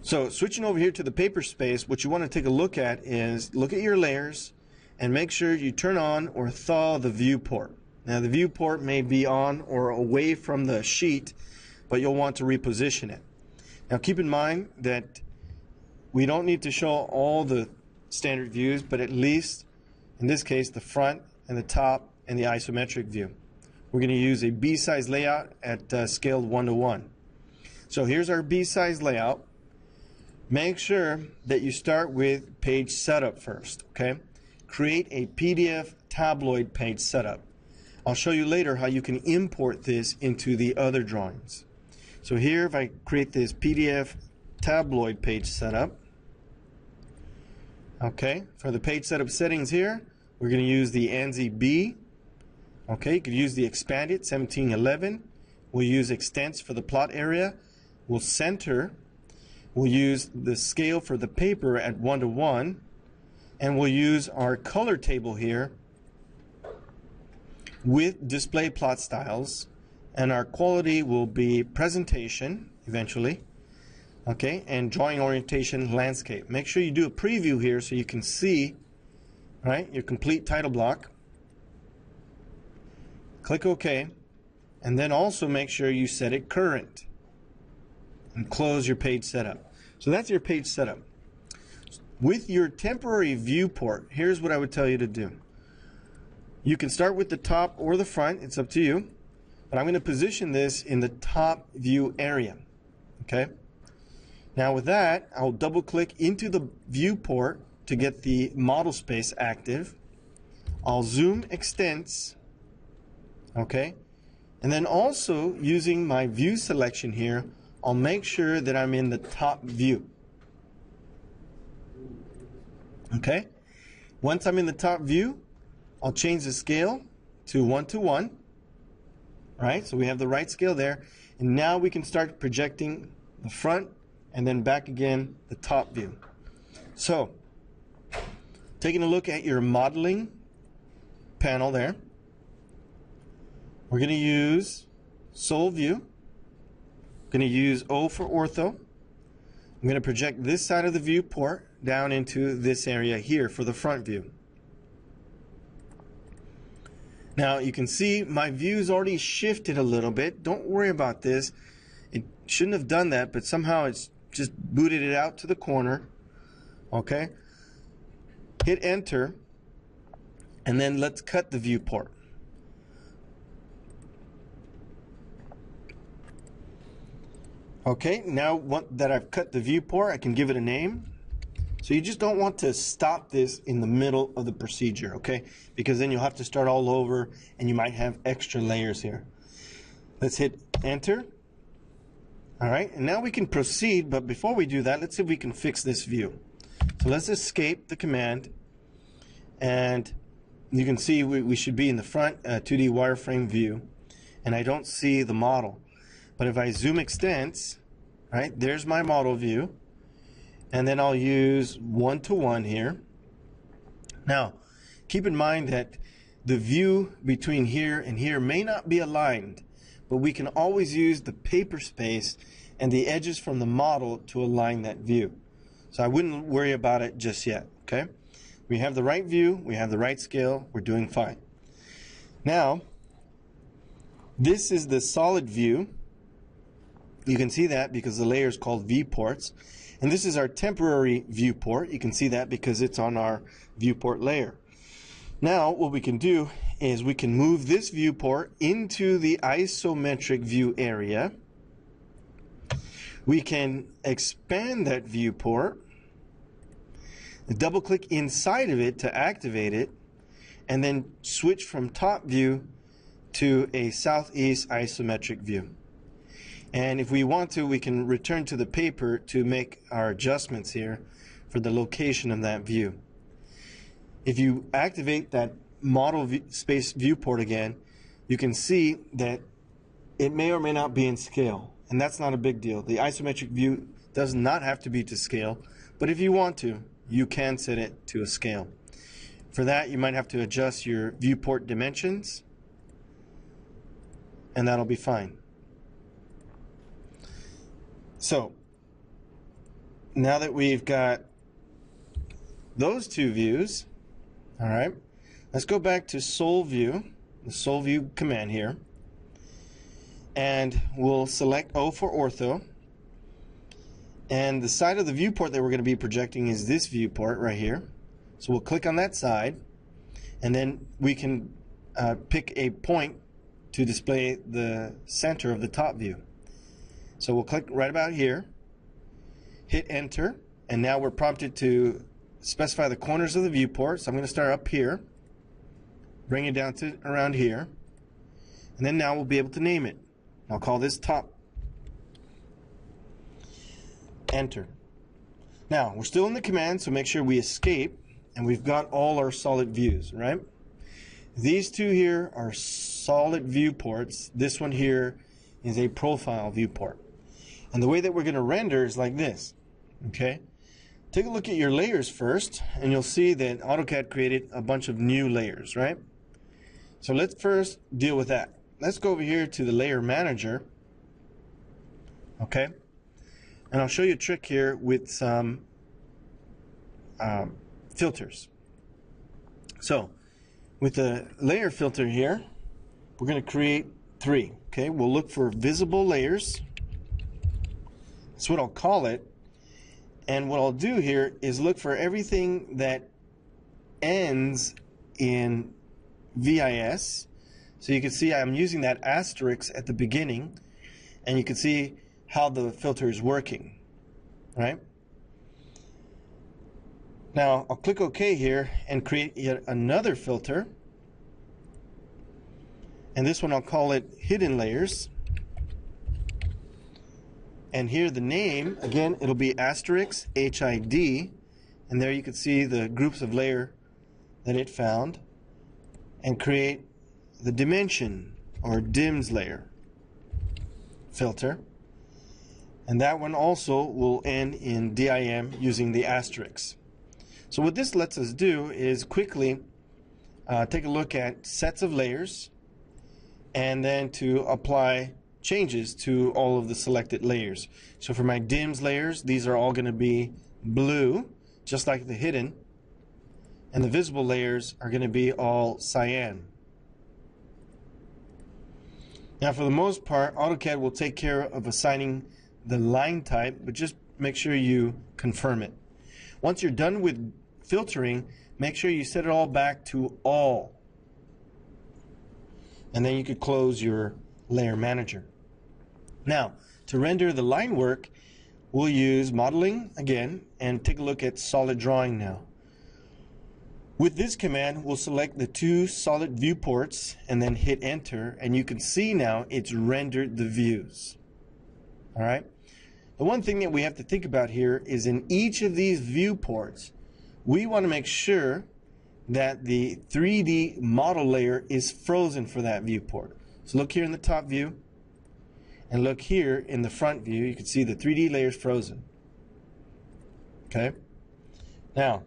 So switching over here to the paper space, what you want to take a look at is look at your layers and make sure you turn on or thaw the viewport. Now the viewport may be on or away from the sheet, but you'll want to reposition it. Now keep in mind that we don't need to show all the standard views, but at least in this case the front and the top and the isometric view. We're going to use a B-size layout at scaled 1:1. So here's our B-size layout. Make sure that you start with page setup first, okay? Create a PDF tabloid page setup. I'll show you later how you can import this into the other drawings. So here, if I create this PDF tabloid page setup, okay, for the page setup settings here, we're going to use the ANSI B. Okay, you could use the expanded 1711. We'll use extents for the plot area. We'll center. We'll use the scale for the paper at 1:1, and we'll use our color table here with display plot styles, and our quality will be presentation eventually, okay, and drawing orientation landscape. Make sure you do a preview here so you can see, right, your complete title block. Click OK, and then also make sure you set it current and close your page setup. So that's your page setup. With your temporary viewport, here's what I would tell you to do. You can start with the top or the front, it's up to you, but I'm going to position this in the top view area. Okay? Now with that, I'll double click into the viewport to get the model space active. I'll zoom extents, okay? And then also using my view selection here, I'll make sure that I'm in the top view. Okay? Once I'm in the top view, I'll change the scale to 1:1. Right? So we have the right scale there. And now we can start projecting the front and then back again the top view. So, taking a look at your modeling panel there, we're going to use sole view. I'm going to use O for ortho. I'm going to project this side of the viewport down into this area here for the front view. Now you can see my view's already shifted a little bit. Don't worry about this. It shouldn't have done that, but somehow it's just booted it out to the corner. Okay? Hit enter, and then let's cut the viewport. Okay, now that I've cut the viewport, I can give it a name. So you just don't want to stop this in the middle of the procedure, okay? Because then you'll have to start all over and you might have extra layers here. Let's hit enter. All right, and now we can proceed, but before we do that, let's see if we can fix this view. So let's escape the command, and you can see we should be in the front 2D wireframe view, and I don't see the model. But if I zoom extents, right, there's my model view, and then I'll use 1:1 here. Now, keep in mind that the view between here and here may not be aligned, but we can always use the paper space and the edges from the model to align that view. So I wouldn't worry about it just yet, okay? We have the right view, we have the right scale, we're doing fine. Now, this is the solid view. You can see that because the layer is called Viewports. And this is our temporary viewport. You can see that because it's on our viewport layer. Now what we can do is we can move this viewport into the isometric view area. We can expand that viewport, double click inside of it to activate it, and then switch from top view to a southeast isometric view. And if we want to, we can return to the paper to make our adjustments here for the location of that view. If you activate that model space viewport again, you can see that it may or may not be in scale, and that's not a big deal. The isometric view does not have to be to scale, but if you want to, you can set it to a scale. For that, you might have to adjust your viewport dimensions, and that'll be fine. So, now that we've got those two views, all right, let's go back to Sole View, the Sole View command here, and we'll select O for ortho. And the side of the viewport that we're going to be projecting is this viewport right here. So we'll click on that side, and then we can pick a point to display the center of the top view. So we'll click right about here, hit enter, and now we're prompted to specify the corners of the viewport. So I'm going to start up here, bring it down to around here, and then now we'll be able to name it. I'll call this top. Enter. Now we're still in the command, so make sure we escape, and we've got all our solid views, right? These two here are solid viewports. This one here is a profile viewport. And the way that we're going to render is like this. Okay? Take a look at your layers first, and you'll see that AutoCAD created a bunch of new layers, right? So let's first deal with that. Let's go over here to the layer manager. Okay? And I'll show you a trick here with some filters. So, with the layer filter here, we're going to create 3. Okay, we'll look for visible layers. That's what I'll call it. And what I'll do here is look for everything that ends in VIS. So you can see I'm using that asterisk at the beginning, and you can see how the filter is working, right? Now I'll click OK here and create yet another filter, and this one I'll call it Hidden Layers. And here the name, again, it'll be asterisk HID, and there you can see the groups of layer that it found, and create the dimension or DIMS layer filter. And that one also will end in DIM using the asterisk. So what this lets us do is quickly take a look at sets of layers, and then to apply changes to all of the selected layers. So for my DIMS layers, these are all going to be blue, just like the hidden, and the visible layers are going to be all cyan. Now for the most part, AutoCAD will take care of assigning the line type, but just make sure you confirm it. Once you're done with filtering, make sure you set it all back to all, and then you could close your layer manager. Now to render the line work, we'll use modeling again and take a look at solid drawing now. With this command, we'll select the 2 solid viewports and then hit enter, and you can see now it's rendered the views. Alright? The one thing that we have to think about here is in each of these viewports, we want to make sure that the 3D model layer is frozen for that viewport. So look here in the top view, and look here in the front view. You can see the 3D layer is frozen. Okay? Now,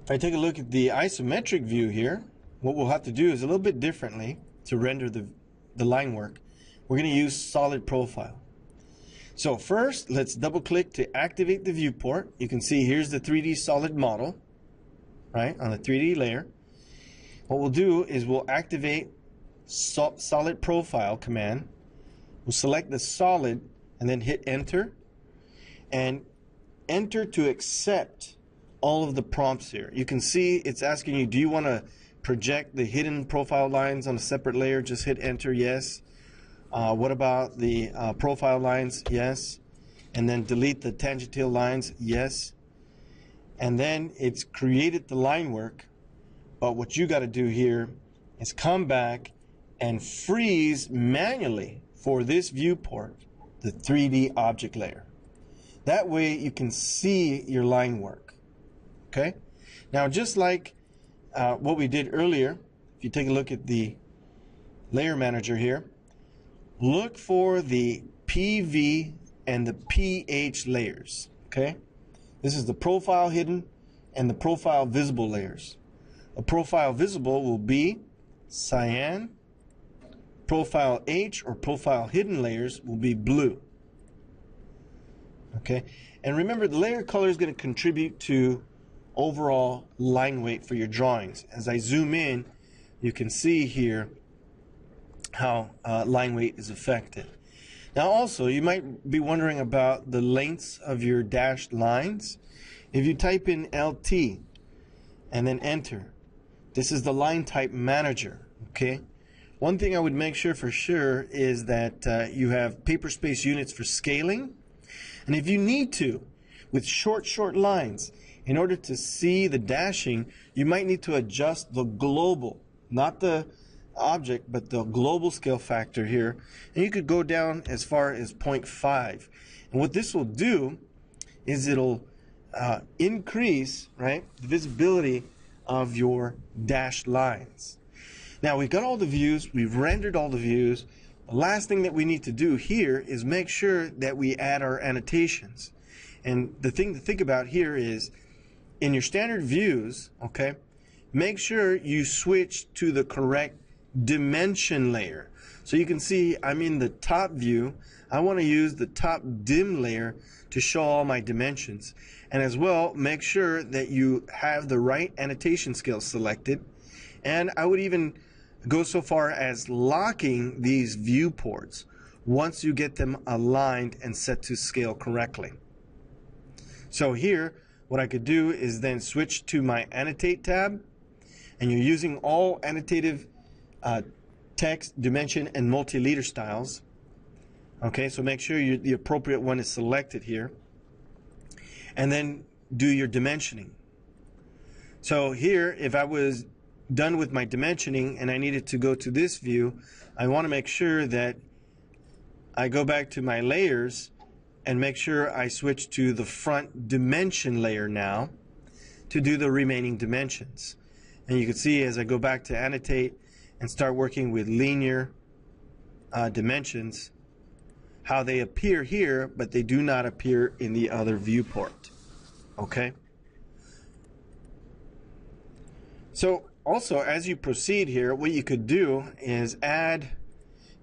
if I take a look at the isometric view here, what we'll have to do is a little bit differently to render the line work. We're going to use solid profile. So first, let's double click to activate the viewport. You can see here's the 3D solid model, right, on the 3D layer. What we'll do is we'll activate solid profile command. We'll select the solid and then hit enter, and enter to accept all of the prompts here. You can see it's asking you, do you want to project the hidden profile lines on a separate layer? Just hit enter, yes. What about the profile lines? Yes. And then delete the tangential lines? Yes. And then it's created the line work, but what you got to do here is come back and freeze manually for this viewport the 3D object layer. That way you can see your line work. Okay? Now just like what we did earlier, if you take a look at the layer manager here, look for the PV and the PH layers. Okay? This is the profile hidden and the profile visible layers. A profile visible will be cyan. Profile H or profile hidden layers will be blue. Okay, and remember, the layer color is going to contribute to overall line weight for your drawings. As I zoom in, you can see here how line weight is affected. Now also, you might be wondering about the lengths of your dashed lines. If you type in LT and then enter, this is the line type manager. Okay, one thing I would make sure for sure is that you have paper space units for scaling, and if you need to, with short lines, in order to see the dashing, you might need to adjust the global, not the object, but the global scale factor here, and you could go down as far as 0.5. And what this will do is it'll increase, right, the visibility of your dashed lines. Now we've got all the views, we've rendered all the views. The last thing that we need to do here is make sure that we add our annotations. And the thing to think about here is, in your standard views, okay, make sure you switch to the correct dimension layer. So you can see I'm in the top view. I want to use the top dim layer to show all my dimensions. And as well, make sure that you have the right annotation scale selected. And I would even go so far as locking these viewports once you get them aligned and set to scale correctly. So here, what I could do is then switch to my Annotate tab, and you're using all annotative text, dimension, and multi-leader styles. Okay, so make sure the appropriate one is selected here, and then do your dimensioning. So here, if I was done with my dimensioning and I needed to go to this view, I want to make sure that I go back to my layers and make sure I switch to the front dimension layer now to do the remaining dimensions. And you can see as I go back to Annotate and start working with linear dimensions, how they appear here, but they do not appear in the other viewport. Okay? So also, as you proceed here, what you could do is add,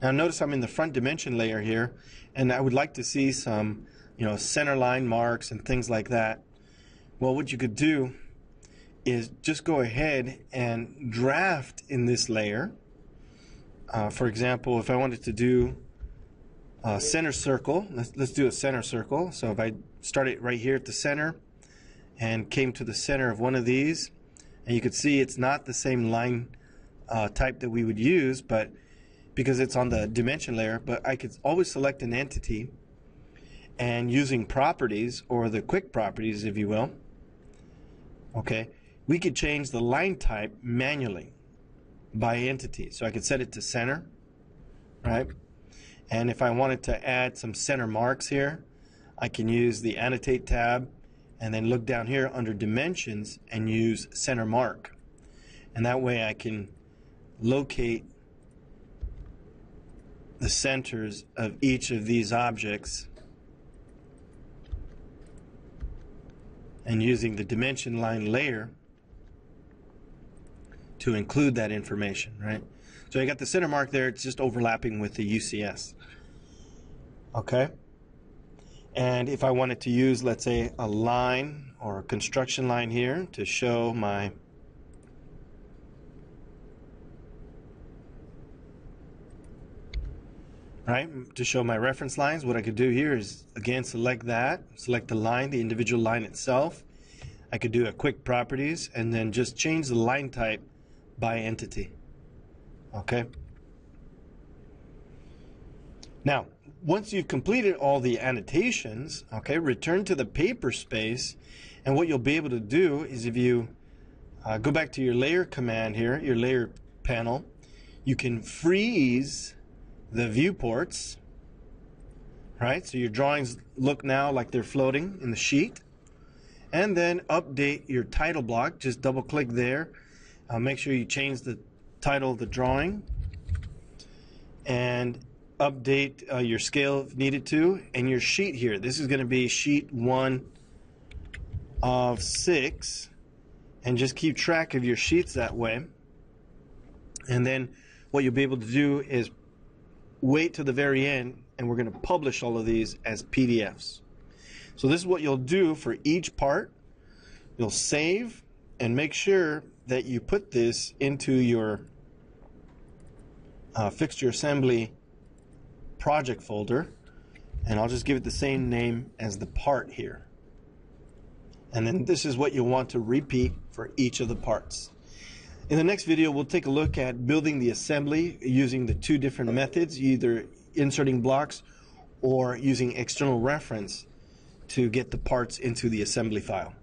now notice I'm in the front dimension layer here, and I would like to see some, center line marks and things like that. Well, what you could do is just go ahead and draft in this layer. For example, if I wanted to do a center circle, let's do a center circle. So if I started right here at the center and came to the center of one of these, and you could see it's not the same line type that we would use, but because it's on the dimension layer, but I could always select an entity, and using properties, or the quick properties if you will, okay, we could change the line type manually by entity. So I could set it to center, right? And if I wanted to add some center marks here, I can use the Annotate tab and then look down here under Dimensions and use Center Mark. And that way I can locate the centers of each of these objects, and using the dimension line layer to include that information, right? So I got the center mark there, it's just overlapping with the UCS. Okay? And if I wanted to use, let's say, a line or a construction line here to show my reference lines, what I could do here is, again, select the line, the individual line itself. I could do a quick properties and then just change the line type by entity. Okay? Now, once you've completed all the annotations, okay, return to the paper space, and what you'll be able to do is, if you go back to your layer command here, your layer panel, you can freeze the viewports, right? So your drawings look now like they're floating in the sheet. And then update your title block. Just double click there. Make sure you change the title of the drawing, and update your scale if needed to. And your sheet here, this is going to be sheet 1 of 6, and just keep track of your sheets that way. And then what you'll be able to do is wait to the very end, and we're going to publish all of these as PDFs. So this is what you'll do for each part. You'll save and make sure that you put this into your fixture assembly project folder, and I'll just give it the same name as the part here. And then this is what you'll want to repeat for each of the parts. In the next video, we'll take a look at building the assembly using the two different methods, either inserting blocks or using external reference to get the parts into the assembly file.